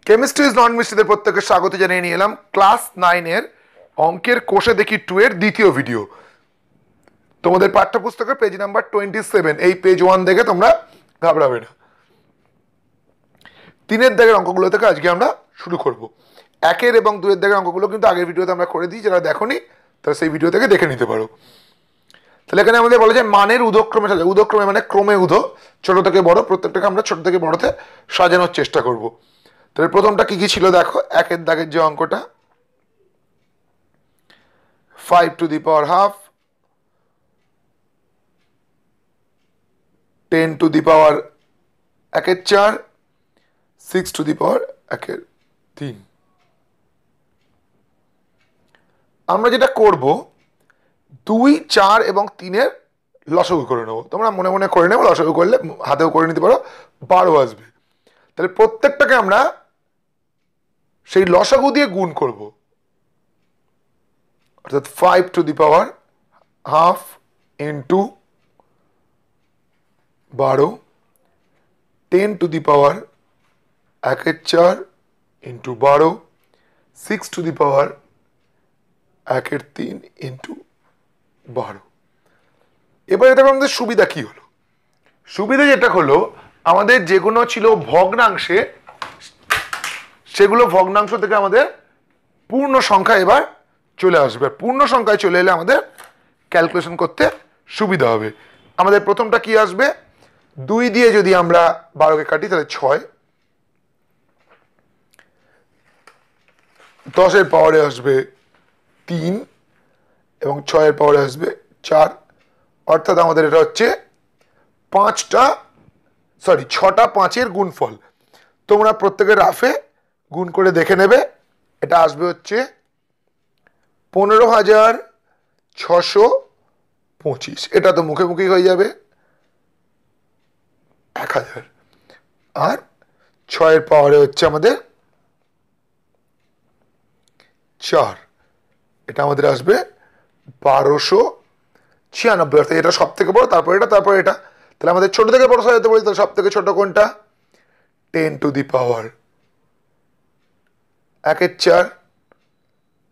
Chemistry is নন মিস্ট্রিদের প্রত্যেককে স্বাগত জানিয়ে নিয়ে এলাম ক্লাস 9 এর অঙ্কের কোষে দেখি 2 এর দ্বিতীয় ভিডিও। তোমাদের পাঠ্যপুস্তকের পেজ নাম্বার 27, এই পেজ 1 দেখে তোমরা ঘাবড়াবে না। 3 এর দাগের অঙ্কগুলো থেকে আজকে আমরা শুরু করব। 1 এর এবং 2 এর দাগের অঙ্কগুলো কিন্তু আগের ভিডিওতে আমরা করে দিই, যারা দেখোনি তারা সেই ভিডিও থেকে দেখে নিতে পারো। তাহলে এখানে আমাদের বলা যায় মানের উধক্রমে সাজানো, উধক্রমে মানে ক্রমে উধ, ছোট থেকে বড়, প্রত্যেকটাকে আমরা ছোট থেকে বড়তে সাজানোর চেষ্টা করব। তাহলে প্রথমটা কি কি ছিল দেখো, 1 এর দাগের যে অঙ্কটা 5 to the power half, 10 to the power 1/4, 6 to the power 1/3। আমরা যেটা করব 2, 4 এবং 3 এর লসাগু করে নেবো। তোমরা মনে মনে করে নেবো, লসাগু করলে হাতেও করে নিতে পারো, 12 আসবে। তাহলে প্রত্যেকটাকে আমরা সেই লসাগু দিয়ে গুণ করব, অর্থাৎ 5 to the power half into 12, 10 to the power 1/4 into 12, 6 to the power 1/3 into 12। এবার এটা আমাদের সুবিধা কি হলো? সুবিধা যেটা হলো, আমাদের যেগুলো ছিল ভগ্নাংশে, সেগুলো ভগ্নাংশ থেকে আমাদের পূর্ণ সংখ্যা এবার চলে আসবে। পূর্ণ সংখ্যায় চলে এলে আমাদের ক্যালকুলেশন করতে সুবিধা হবে। আমাদের প্রথমটা কি আসবে, 2 দিয়ে যদি আমরা 12কে কাটি তাহলে 6, 10-এর পাওয়ারে আসবে 3 এবং 6-এর পাওয়ারে আসবে 4, অর্থাৎ আমাদের এটা হচ্ছে 6টা 5-এর গুণফল। তোমরা প্রত্যেকের রাফে গুণ করে দেখে নেবে। এটা আসবে হচ্ছে 15,625। এটা তো মুখে মুখেই হয়ে যাবে 1000। আর 6-এর পাওয়ারে হচ্ছে আমাদের 4, এটা আমাদের আসবে 1296, অর্থাৎ এটা সব থেকে বড়, তারপর এটা, তারপর এটা। তাহলে আমাদের ছোট থেকে বড় সাজাতে বলি, তাহলে সব থেকে ছোট কোনটা? 10 টু দি পাওয়ার 1/4,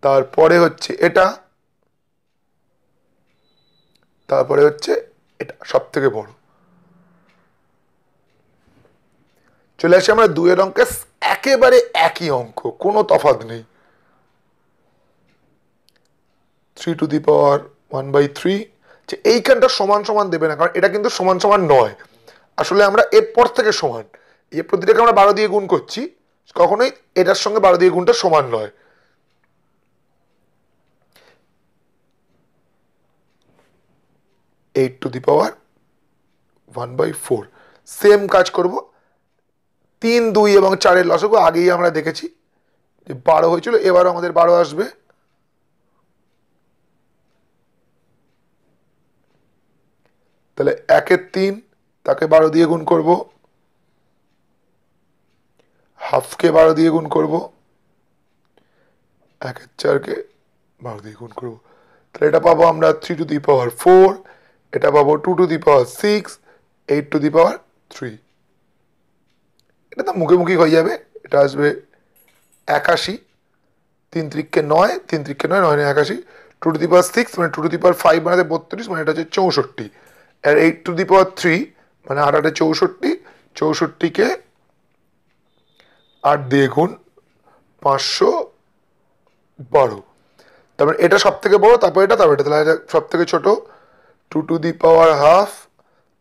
তারপরে হচ্ছে এটা, তারপরে হচ্ছে এটা, সব থেকে বড়। চলে আসি আমরা 2 এর অঙ্কে, একেবারে একই অঙ্ক, কোনো তফাৎ নেই। 3 টু দি পাওয়ার 1/3। এইখানটা সমান সমান দেবে না, কারণ এটা কিন্তু সমান সমান নয়। আসলে আমরা এর পর থেকে সমান, এই প্রতিটাকে আমরা 12 দিয়ে গুণ করছি, কখনোই এটার সঙ্গে 12 দিয়ে গুণটা সমান নয়। Eight two the power 1/4। Same কাজ করব। 3, 2 এবং 4-এর লসাগু আগেই আমরা দেখেছি যে 12 হয়েছিল, এবারও আমাদের 12 আসবে। তাহলে 1/3 তাকে 12 দিয়ে গুণ করব, হাফকে 12 দিয়ে গুণ করব, 1/4কে 12 দিয়ে গুণ করব। তাহলে এটা পাবো আমরা 3 টু দি পাওয়ার 4, এটা পাবো 2 to the power 6, 8 two the power 3। এটা তো মুখে হয়ে যাবে। এটা আসবে 81, 3 × 9, 3 × 9, 9 81, 2 টু দি পাওয়ার 6 মানে 2 টু দি পাওয়ার 5 মানে 32, মানে এটা হচ্ছে 64। আর 8 টু দি পাওয়ার 3 মানে 8 8 64, 64কে 8 দিয়ে গুণ 512। তারপরে এটা সব থেকে বড়, তারপর এটা, তারপর এটা, তাহলে এটা সব থেকে ছোট 2 টু দি পাওয়ার হাফ,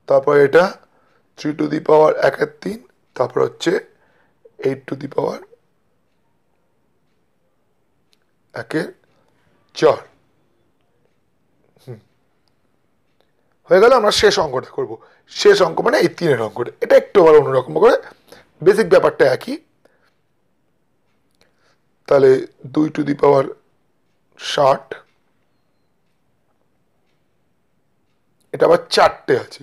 তারপর এটা 3 টু দি পাওয়ার 1/3, তারপর হচ্ছে 8 টু দি পাওয়ার 1/4। হয়ে গেল। আমরা শেষ অঙ্কটা করব। শেষ অঙ্ক মানে এই 3-এর অঙ্কটা, এটা একটু আবার অন্যরকম করে, বেসিক ব্যাপারটা একই। তাহলে 2 টু দি পাওয়ার 60, এটা আবার 4টে আছে।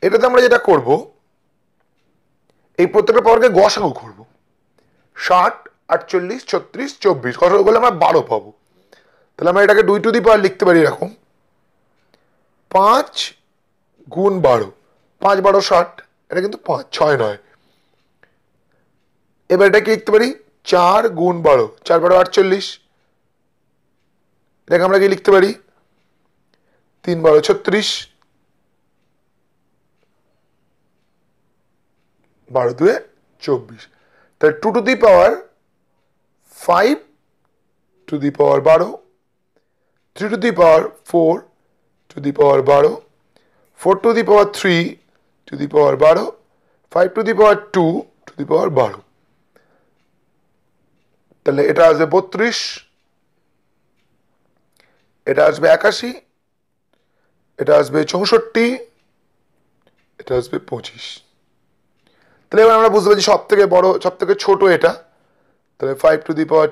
এটাতে আমরা যেটা করব, এই প্রত্যেকটা পাওয়ারকে গসাগু করব। 60, 48, 36, 24 গসাগু করলে আমরা 12 পাবো। তাহলে আমরা এটাকে 2 টু দি পাওয়ার লিখতে পারি এরকম, 5 গুণ 12, 5 12 60, এটা কিন্তু 5 6 নয়। এবার এটা কি লিখতে পারি 4 গুণ 12, 4 12 48, এটাকে আমরা কি লিখতে পারি 3 12 36, 12 2 24, তাহলে 2 to the power 5 to the power 12, 3 to the power 4 to the power 12, 4 to the power 3 to the power 12, 5 to the power 2 to the power 12, তাহলে এটা আসবে 32, এটা আসবে 81, এটা আসবে 64, এটা আসবে 25। তাহলে এবার আমরা বুঝতে পারছি সব থেকে বড় সব থেকে ছোট এটা, তাহলে 5 টু দি পাওয়ার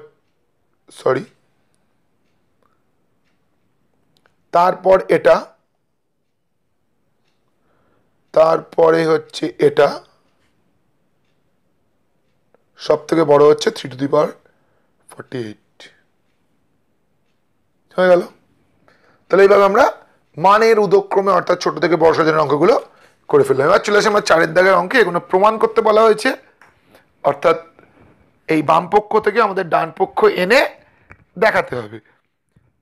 তারপর এটা, তারপরে হচ্ছে এটা, সব থেকে বড় হচ্ছে 3 টু দি পাওয়ার 48 হয়ে গেল। তাহলে এইভাবে আমরা মানের উদক্রমে অর্থাৎ ছোট থেকে বড় সাজানোর অঙ্কগুলো করে ফেললাম। এবার চলে আসে আমরা 4 দাগের অঙ্কে, এগুলো প্রমাণ করতে বলা হয়েছে, অর্থাৎ এই বাম পক্ষ থেকে আমাদের ডান পক্ষ এনে দেখাতে হবে।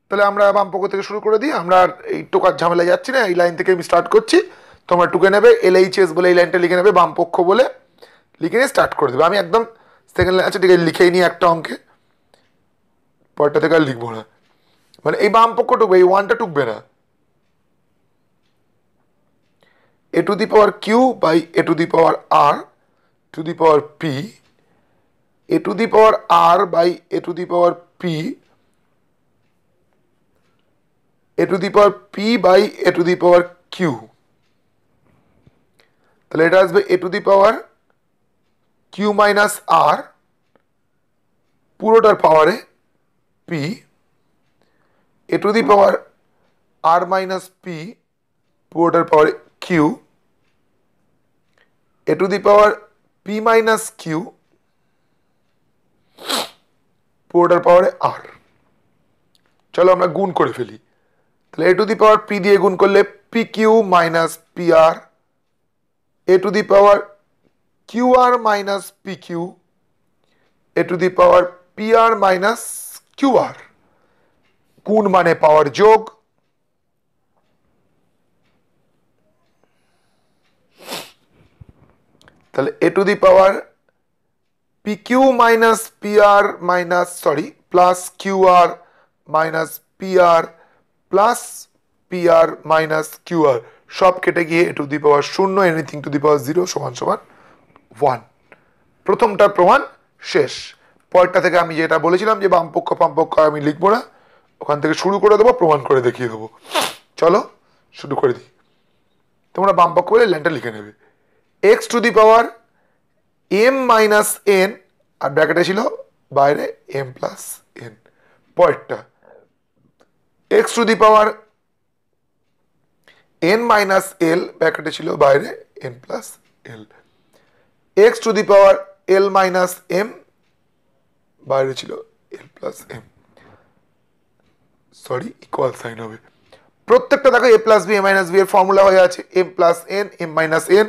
তাহলে আমরা বাম পক্ষ থেকে শুরু করে দিই, আমরা এই টোকার ঝামেলা যাচ্ছি না, এই লাইন থেকে আমি স্টার্ট করছি, তোমরা টুকে নেবে LHS বলে এই লাইনটা লিখে নেবে, বাম পক্ষ বলে লিখে নিয়ে স্টার্ট করে দেবে। আমি একদম সেকেন্ড লাইন আছে ঠিক আছে লিখেই নিই একটা অঙ্কে, পরটা থেকে আর লিখবো না, মানে এই বাম পক্ষ টুকবে, এই 1টা টুকবে না। a to the power q by a to the power r to the power p, a to the power r by a to the power p, a to the power p by a to the power q, তাহলে এটা আসবে a to the power q minus r পুরোটার পাওয়ারে p, a to the power r minus p পুরোটার পাওয়ারে q, a to the power p minus q পুরোটার পাওয়ারে r। চলো আমরা গুণ করে ফেলি, তাহলে a to the power p দিয়ে গুণ করলে pq minus pr, a to the power qr minus pq, a to the power pr minus qr, গুণ মানে পাওয়ার যোগ, তাহলে a to the power pq minus pr minus plus qr minus pr plus pr minus qr সব কেটে গিয়ে a to the power 0 anything to the power 0 সমান সমান 1। প্রথমটা প্রমাণ শেষ। পরেরটা থেকে আমি যেটা বলেছিলাম যে বাম পক্ষ আমি লিখবো না, ওখান থেকে শুরু করে দেবো, প্রমাণ করে দেখিয়ে দেবো। চলো শুরু করে দিই, তোমরা বাম পক্ষ বলে লাইনটা লিখে নেবে, x to the power m minus n, আর ব্র্যাকেটে ছিল বাইরে m প্লাস n। পরেরটা x to the power n minus l, ব্র্যাকেটে ছিল বাইরে n plus l, x to the power l minus m, বাইরে ছিল l plus m, equal sign হবে। প্রত্যেকটা দেখো a plus b a minus b এর ফর্মুলা হয়ে আছে m plus n m minus n,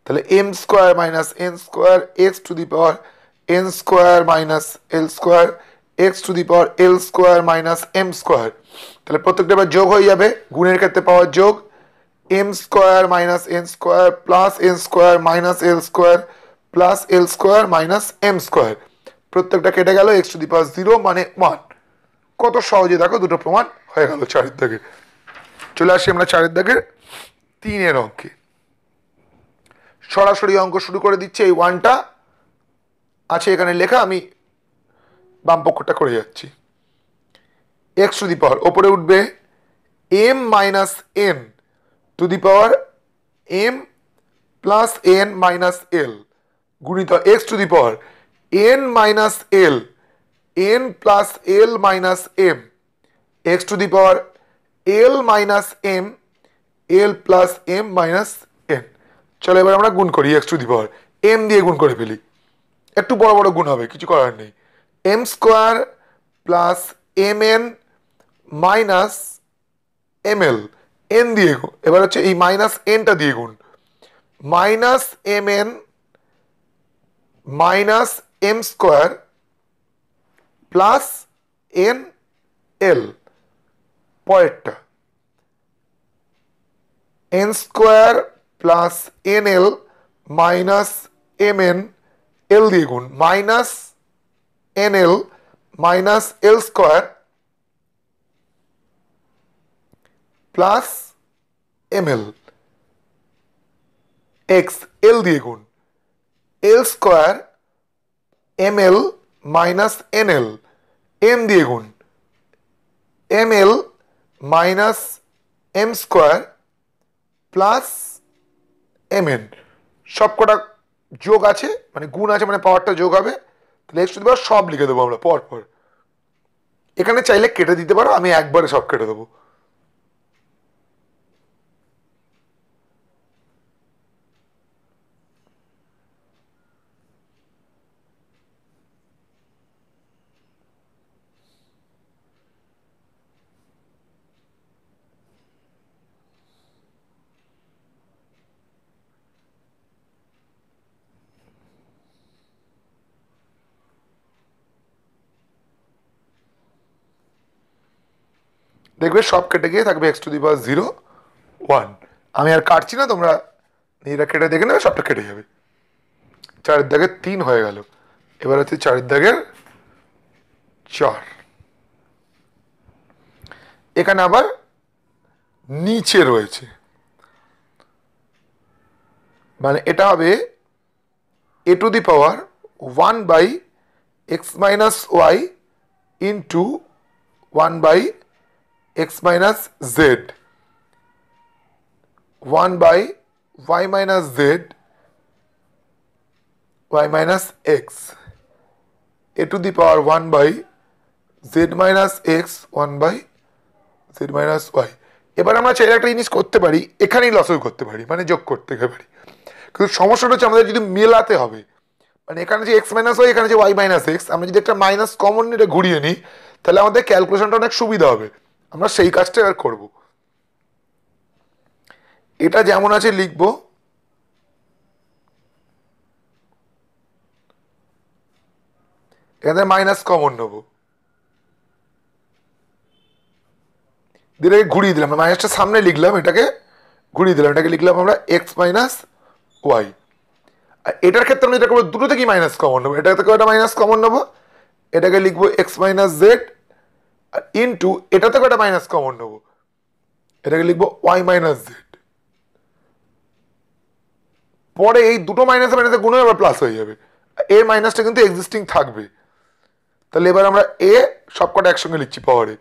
তাহলে m square minus n square x to the power n square minus l square x to the power l square minus m square, তাহলে প্রত্যেকটা এবার যোগ হয়ে যাবে, গুণের ক্ষেত্রে পাওয়ার যোগ, m square minus n square plus n square minus l square plus l square minus m square, প্রত্যেকটা কেটে গেল, x টু দি পাওয়ার 0 মানে 1। কত সহজে দেখো দুটো প্রমাণ হয়ে গেল 4 দাগে। চলে আসি আমরা 4 দাগের 3 অঙ্কে, সরাসরি অঙ্ক শুরু করে দিচ্ছে। এই 1টা আছে এখানে লেখা, আমি বাম পক্ষটা করে যাচ্ছি। x টু দি পাওয়ার ওপরে উঠবে m minus n two the power m plus n minus l গুণিত x to the power n minus l n plus l minus m, x to the power l minus m l plus m minus n। চলো এবার আমরা গুণ করি, x to the power m দিয়ে গুণ করে ফেলি, একটু বড় বড় গুণ হবে, কিছু করার নেই, m square plus mn minus ml, N দিয়ে গুণ, এবার হচ্ছে এই মাইনাস এনটা দিয়ে গুণ, minus M N minus M square plus N L, পরেরটা N square plus N L minus M N L দিয়ে গুণ, minus N L minus L square plus M L X L দিয়ে গুণ, L square M L minus N L M দিয়ে গুণ, M L minus M square plus M N, সবকটা যোগ আছে মানে গুণ আছে মানে পাওয়ারটা যোগ হবে, তাহলে এক্স টু দি পাওয়ার সব লিখে দেবো আমরা পর পর। এখানে চাইলে কেটে দিতে পারো, আমি একবারে সব কেটে দেবো। দেখবে সব কেটে গিয়ে থাকবে এক্স টু দি পাওয়ার 0 1। আমি আর কাটছি না, তোমরা নিজেরা কেটে দেখে নেবে, সবটা কেটে যাবে। 4 দাগের 3 হয়ে গেল, এবার হচ্ছে 4 দাগের 4। এখানে আবার নিচে রয়েছে, মানে এটা হবে A to the power 1 by x minus Y into 1 by x minus Z, 1 by Y minus Z Y minus X, A to the power 1 by Z minus X 1 by Z minus Y. এবার আমরা চাইলে একটা জিনিস করতে পারি, এখানেই লসও করতে পারি, মানে যোগ করতে পারি, কিন্তু সমস্যাটা হচ্ছে আমাদের যদি মেলাতে হবে, মানে এখানে যে এক্স মাইনাস ওয়াই, এখানে যে ওয়াই মাইনাস এক্স, আমরা যদি একটা মাইনাস কমন এটা ঘুরিয়ে নিই, তাহলে আমাদের ক্যালকুলেশনটা অনেক সুবিধা হবে। আমরা সেই কাজটা এবার করব। এটা যেমন আছে লিখবো, এখানে মাইনাস কমন নেবো, দিলে ঘুরিয়ে দিলাম, মাইনাসটা সামনে লিখলাম, এটাকে ঘুরিয়ে দিলাম, এটাকে লিখলাম আমরা এক্স মাইনাস ওয়াই। আর এটার ক্ষেত্রে আমরা যেটা করবো, দুটো থেকেই মাইনাস কমন নেবো, এটা থেকে একটা মাইনাস কমন নেবো, এটাকে লিখবো এক্স মাইনাস জেড আর ইন্টু এটা থেকে একটা মাইনাস কমন নেবো, এটাকে লিখবো ওয়াই মাইনাস জেড। পরে এই দুটো মাইনাসে মাইনাসে গুণ হয়ে আবার প্লাস হয়ে যাবে, এ মাইনাসটা কিন্তু এক্সিস্টিং থাকবে। তাহলে এবার আমরা এ সবকটা একসঙ্গে লিখছি পাওয়ারে,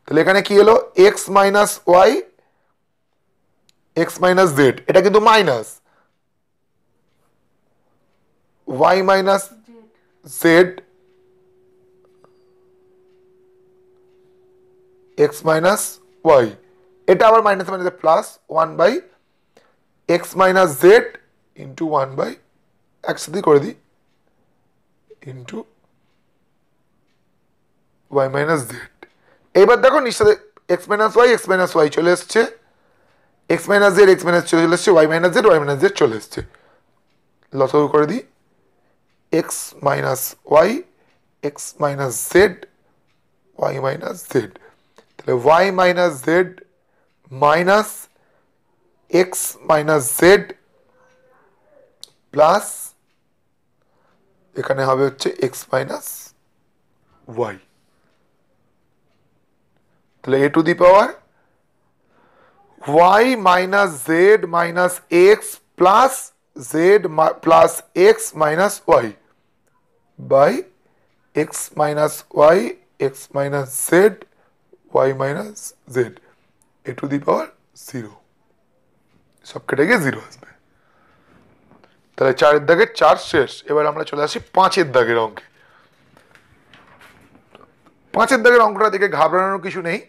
তাহলে এখানে কি হলো x minus Y x minus z, এটা কিন্তু minus, y minus z x minus y, এটা আবার মাইনাস মাইনাসে plus 1 by x minus z into 1 by, একসাথে করে দিই, ইন্টু ওয়াই মাইনাস জেড। এইবার দেখো নিশ্চয় এক্স মাইনাস ওয়াই চলে এসছে, x minus z x minus চলে এসছে, ওয়াই মাইনাস জেড চলে এসছে, লসাগু করে দিই X minus Y x minus Z Y minus Z, তাহলে Y minus Z minus X minus Z plus এখানে হবে হচ্ছে এক্স মাইনাস ওয়াই, তাহলে A to the power Y minus Z minus X plus Z plus X minus Y by x minus Y x minus Z Y minus Z, A to the power 0, সব কেটে গিয়ে 0 আসবে। তাহলে 4 দাগের 4 শেষ। এবার আমরা চলে আসি 5 দাগের অঙ্কে। 5 দাগের অঙ্কটা দেখে ঘাবড়ানোর কিছু নেই,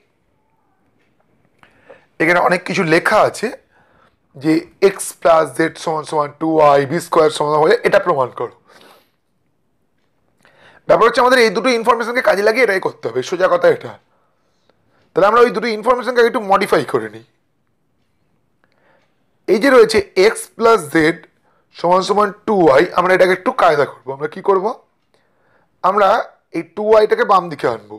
এখানে অনেক কিছু লেখা আছে যে এক্স প্লাস জেড সমান সমান 2y বি স্কোয়ার সমান হলে এটা প্রমাণ করো। ব্যাপার হচ্ছে আমাদের এই দুটো ইনফরমেশনকে কাজে লাগিয়ে এটাই করতে হবে, সোজা কথা এটা। তাহলে আমরা ওই দুটো ইনফরমেশনকে একটু মডিফাই করে নিই। এই যে রয়েছে এক্স প্লাস জেড সমান সমান 2y, আমরা এটাকে একটু কায়দা করবো। আমরা কি করব, আমরা এই 2yটাকে বাম দিকে আনবো,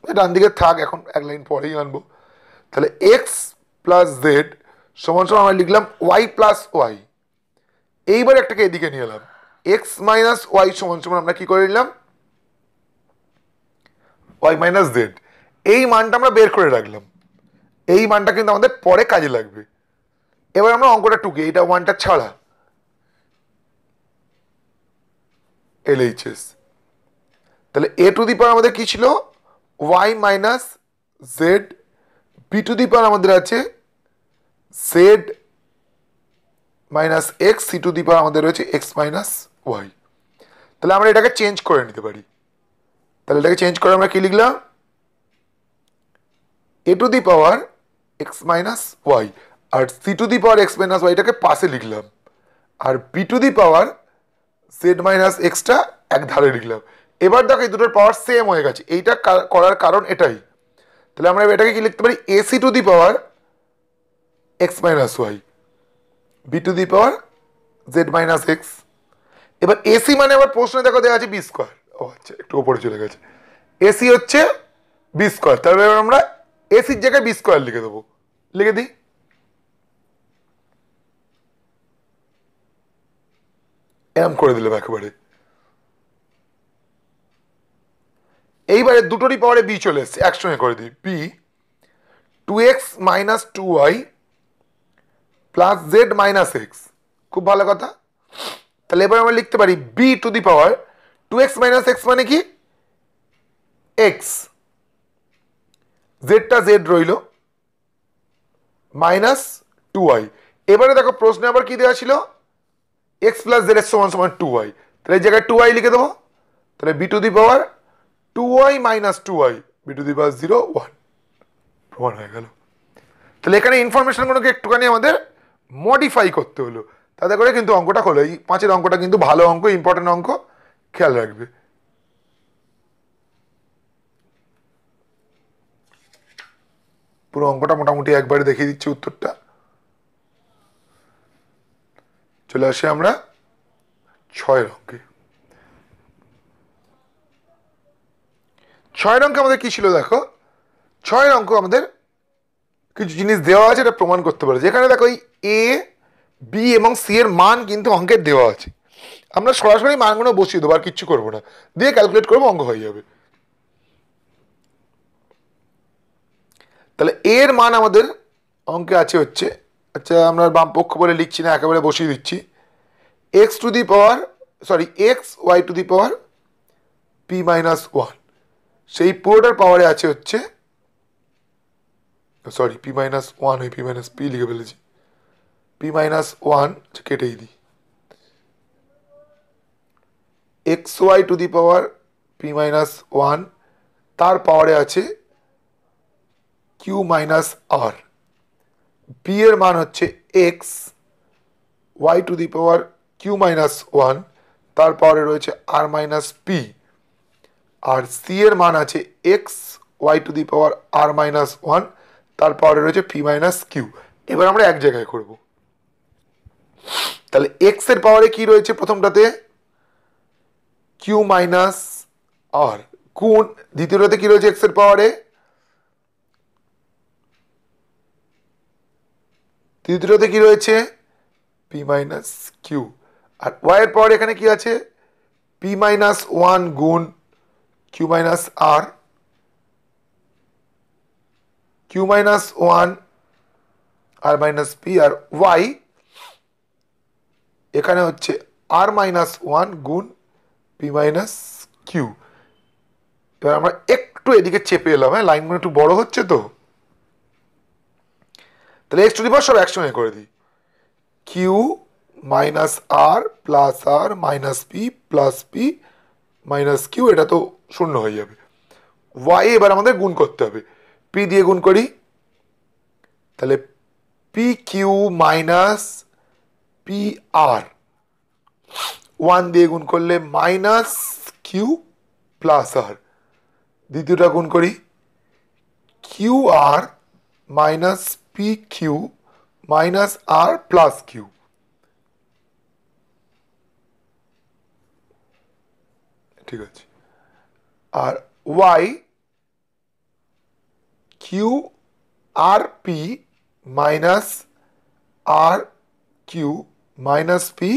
ডান দিকে থাক, এখন এক লাইন পরেই আনবো। তাহলে এক্স প্লাস জেড সমান সমান আমরা লিখলাম ওয়াই প্লাস ওয়াই। এইবার একটাকে এদিকে নিয়ে এলাম, এক্স মাইনাস ওয়াই সমান সমান আমরা কি করে নিলাম ওয়াই মাইনাস জেড। এই মানটা আমরা বের করে রাখলাম, এই মানটা কিন্তু আমাদের পরে কাজে লাগবে। এবার আমরা অঙ্কটা টুকে, এটা ওয়ানটা ছাড়া এলএইচএস। তাহলে এ টু দি পাওয়ার আমাদের কি ছিল Y minus Z, B to the power আমাদের আছে Z minus X, C to the power আমাদের রয়েছে এক্স মাইনাস ওয়াই। তাহলে আমরা এটাকে চেঞ্জ করে নিতে পারি। তাহলে এটাকে চেঞ্জ করে আমরা কি লিখলাম, A to the power x minus Y, আর C to the power x minus ওয়াইটাকে পাশে লিখলাম, আর B to the power Z minus এক্সটা এক ধারে লিখলাম। এবার দেখো এই দুটোর পাওয়ার সেম হয়ে গেছে, এইটা করার কারণ এটাই। তাহলে আমরা এটাকে কি লিখতে পারি, a c to the power x minus y, b to the power Z minus x. এবার এসি মানে আবার প্রশ্নে দেখো দেওয়া আছে বি স্কোয়ার, ও আচ্ছা একটু উপরে চলে গেছে, এসি হচ্ছে বি স্কোয়ার। তাহলে এবার আমরা এসির জায়গায় বি স্কোয়ার লিখে দেবো, লিখে দিই। এরম করে দিলাম একেবারে। এইবারে দুটোরই পাওয়ারে বি চলে এসছে, একসঙ্গে করে দিই, b 2x minus 2y plus z minus x. খুব ভালো কথা। তাহলে এবার আমরা লিখতে পারি b to the power 2x minus x মানে কি এক্স, জেডটা জেড রইল মাইনাস 2y। এবারে দেখো প্রশ্নে আবার কি দেওয়া ছিল, এক্স প্লাস জেড এর সমান সমান 2y, তাহলে এই জায়গায় 2y লিখে দেবো। তাহলে B to the power 2y minus 2y, B to the power 0 1, প্রমাণ হয়ে গেল। তাহলে এখানে ইনফরমেশনগুলোকে একটুখানি আমাদের মডিফাই করতে হলো, তাতে করে কিন্তু অঙ্কটা হলো। এই 5-এর অঙ্কটা কিন্তু ভালো অঙ্ক, ইম্পর্টেন্ট অঙ্ক, খেয়াল রাখবে। পুরো অঙ্কটা মোটামুটি একবারে দেখিয়ে দিচ্ছি উত্তরটা। চলে আসি আমরা 6-এর অঙ্কে। 6-এর অঙ্কে আমাদের কি ছিল দেখো, 6-এর অঙ্ক আমাদের কিছু জিনিস দেওয়া আছে, এটা প্রমাণ করতে পারে। যেখানে দেখো এই এ বি এবং সি এর মান কিন্তু অঙ্কের দেওয়া আছে, আমরা সরাসরি মানগুলো বসিয়ে দেবো, আর কিচ্ছু করবো না, দিয়ে ক্যালকুলেট করবো, অঙ্ক হয়ে যাবে। তাহলে এর মান আমাদের অঙ্কে আছে হচ্ছে, আচ্ছা আমরা বাম পক্ষ বলে লিখছি না, একেবারে বসিয়ে দিচ্ছি, x to the power x y to the power p minus one. সেই পুরোটার পাওয়ারে আছে হচ্ছে পি মাইনাস ওয়ান, ওই পি মাইনাস পি লিখে ফেলেছি, পি মাইনাস ওয়ান কেটেই দিই, x y to the power p minus one, তার পাওয়ারে আছে কিউ মাইনাস আর। পি এর মান হচ্ছে x y to the power q minus one, তার পাওয়ারে রয়েছে আর মাইনাস পি। আর সি এর মান আছে x y to the power r minus one, তার পাওয়ারে রয়েছে পি মাইনাস কিউ। এবার আমরা এক জায়গায় করব। তাহলে এক্স এর পাওয়ারে কি রয়েছে, প্রথমটাতে কিউ মাইনাস আর গুণ, দ্বিতীয়টাতে কি রয়েছে এক্স এর পাওয়ারে, তৃতীয়টাতে কি রয়েছে পি মাইনাস কিউ। আর ওয়াই এর পাওয়ার এখানে কি আছে, পি মাইনাস ওয়ান গুণ Q minus R, Q minus one আর মাইনাস পি, আর ওয়াই এখানে হচ্ছে আর মাইনাস ওয়ান গুণ পি মাইনাস কিউ। এবার আমরা একটু এদিকে চেপে এলাম, হ্যাঁ লাইনগুলো একটু বড় হচ্ছে তো। তাহলে এক্স টু দি পাওয়ার সব একসঙ্গে করে দিই, Q minus R minus P plus P minus Q, এটা তো শূন্য হয়ে যাবে। ওয়াই এবার আমাদের গুণ করতে হবে, পি দিয়ে গুণ করি, তাহলে P Q minus P R, one দিয়ে গুণ করলে মাইনাস কিউ প্লাস আর, দ্বিতীয়টা গুণ করি Q R minus P Q minus R plus Q, ঠিক আছে, আর Y Q R P minus R Q minus P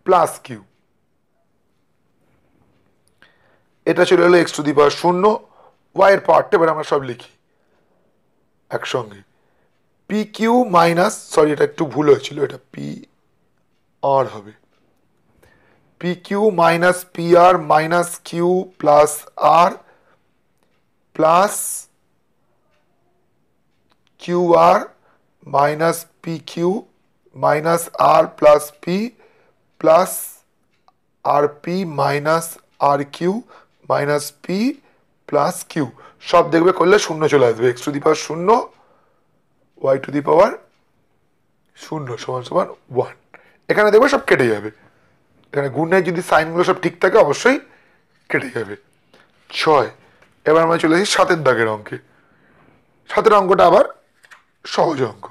plus Q. এটা চলে এলো এক্স টু দি পাওয়ার শূন্য। ওয়াই এর পাওয়ারটা এবার আমরা সব লিখি একসঙ্গে। পি কিউ মাইনাস, সরি এটা একটু ভুল হয়েছিল, এটা পি আর হবে, P Q minus P R minus Q plus R plus Q R minus P Q minus R plus P plus R P minus R Q minus P plus Q. সব দেখবে করলে শূন্য চলে আসবে। X to the পাওয়ার শূন্য Y to the পাওয়ার শূন্য সমান সমান 1। এখানে দেখবে সব কেটে যাবে, এখানে গুণের যদি সাইনগুলো সব ঠিক থাকে অবশ্যই কেটে যাবে। 6। এবার আমরা চলে আসি 7-এর দাগের অঙ্কে। 7-এর অঙ্কটা আবার সহজ অঙ্ক।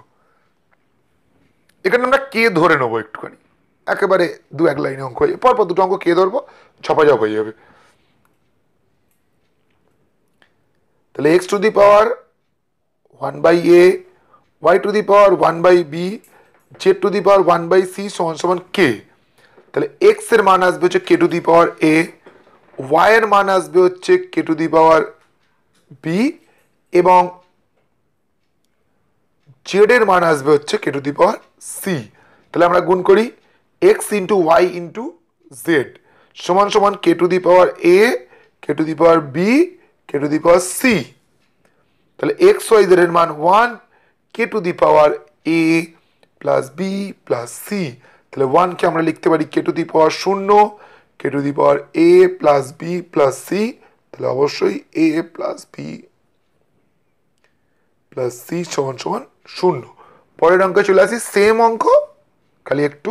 এখানে আমরা কে ধরে নেবো একটুখানি, একেবারে 2-1 লাইনে অঙ্ক হয়ে যাবে, পরপর দুটো অঙ্ক কে ধরবো, ছপাঝপ হয়ে যাবে। তাহলে x to the power 1/a, y to the power 1/b, z to the power 1/c সমান সমান কে। তাহলে এক্স এর মান আসবে হচ্ছে K to the power a, Y এর মান আসবে হচ্ছে K to the power b, এবং জেড এর মান আসবে হচ্ছে K to the power c। তাহলে আমরা গুণ করি X into Y into Z সমান সমান K to the power a, K to the power b, K to the power c। তাহলে এক্স ওয়াই জেড এর মান 1, K to the power a plus b plus c। তাহলে 1 কে আমরা লিখতে পারি K to the power 0, K to the power a plus b plus c। তাহলে অবশ্যই a plus b plus c সমান সমান 0। পরের অঙ্কে চলে আসি, সেম অঙ্ক খালি একটু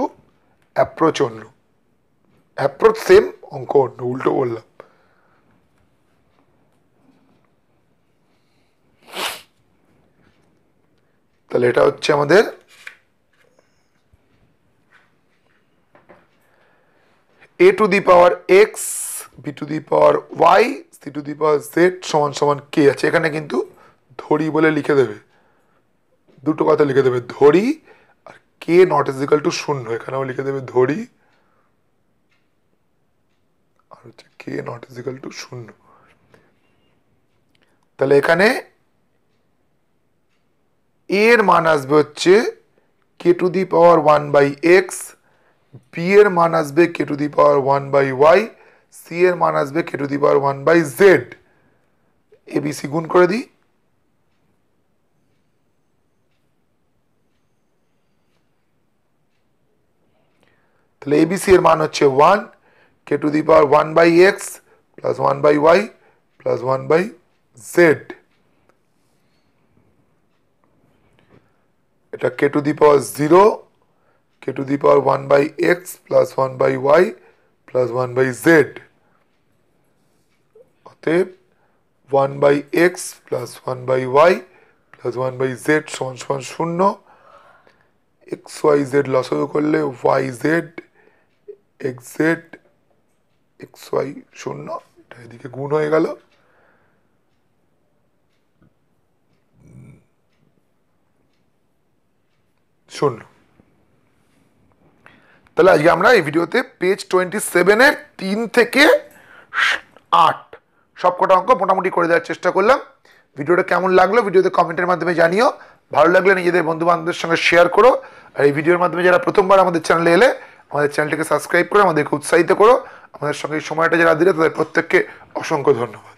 অ্যাপ্রোচ অন্য, অ্যাপ্রোচ সেম অঙ্ক অন্য, উল্টো বললাম। তাহলে এটা হচ্ছে আমাদের a two the power x, b two the power y, c two the power z সমান সমান k আছে। এখানে কিন্তু ধরি বলে লিখে দেবে, দুটো কথা লিখে দেবে, ধরি আর k not is equal to 0, এখানেও লিখে দেবে ধরি আর হচ্ছে k not is equal to 0। তাহলে এখানে a এর মান আসবে হচ্ছে K to the power 1/x, b এর মান আসবে কে to the power 1/y, c এর মান আসবে কে to the power 1/z। abc গুণ করে দিই, তাহলে abc এর মান হচ্ছে 1, K to the power 1/x plus 1/y plus 1/z। এটা K to the power 0, K to the power 1/x plus 1/y plus 1/z। অতএব 1/x plus 1/y plus 1/z সমান সমান 0। এক্স ওয়াই জেড লসাগু করলে y z x z x y 0, এটা এদিকে গুণ হয়ে গেল। শূন্য। তাহলে আজকে আমরা এই ভিডিওতে পেজ 27-এর 3 থেকে 8 সবকটা অঙ্ক মোটামুটি করে দেওয়ার চেষ্টা করলাম। ভিডিওটা কেমন লাগলো ভিডিওতে কমেন্টের মাধ্যমে জানিও, ভালো লাগলে নিজেদের বন্ধু বান্ধবদের সঙ্গে শেয়ার করো, আর এই ভিডিওর মাধ্যমে যারা প্রথমবার আমাদের চ্যানেলে এলে আমাদের চ্যানেলটিকে সাবস্ক্রাইব করে আমাদেরকে উৎসাহিত করো। আমাদের সঙ্গে এই সময়টা যারা দিলে তাদের প্রত্যেককে অসংখ্য ধন্যবাদ।